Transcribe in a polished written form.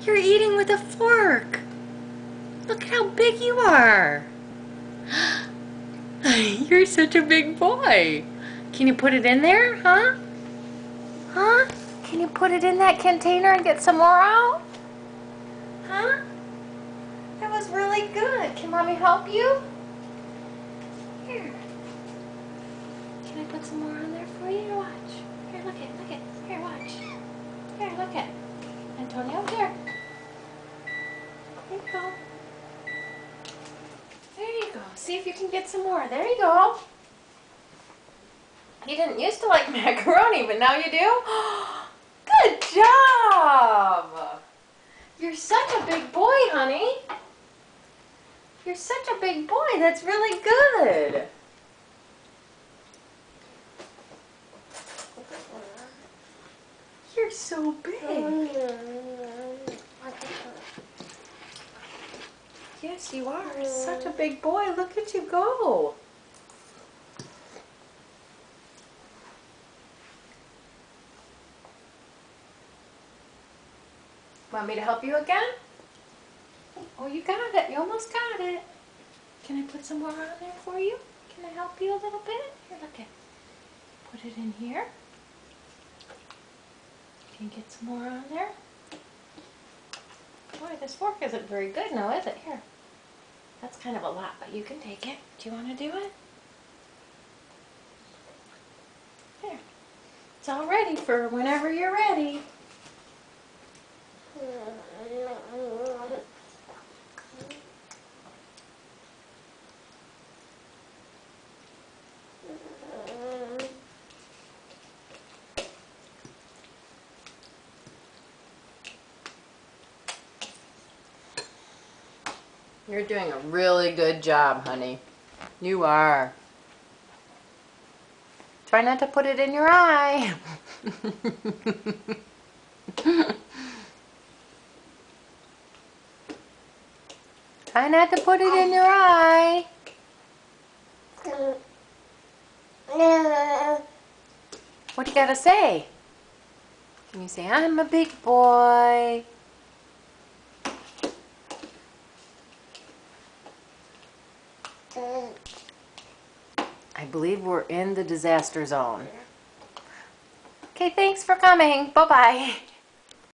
You're eating with a fork. Look at how big you are. You're such a big boy. Can you put it in there, huh? Huh? Can you put it in that container and get some more out? Huh? That was really good. Can Mommy help you? Here. Can I put some more on there for you? Here, watch. Here, look it. Here, watch. Here, look it. Antonio, here. There you go. There you go. See if you can get some more. There you go. You didn't used to like macaroni, but now you do? Good job! You're such a big boy, honey. You're such a big boy. That's really good. You're so big. Yes, you are. Such a big boy. Look at you go. Want me to help you again? Oh, you got it. You almost got it. Can I put some more on there for you? Can I help you a little bit? Here, look it. Put it in here. Can you get some more on there? Boy, this fork isn't very good now, is it? Here. That's kind of a lot, but you can take it. Do you want to do it? Here. It's all ready for whenever you're ready. You're doing a really good job, honey. You are. Try not to put it in your eye. Try not to put it in your eye. What do you gotta say? Can you say, I'm a big boy? I believe we're in the disaster zone. Okay, thanks for coming. Bye-bye.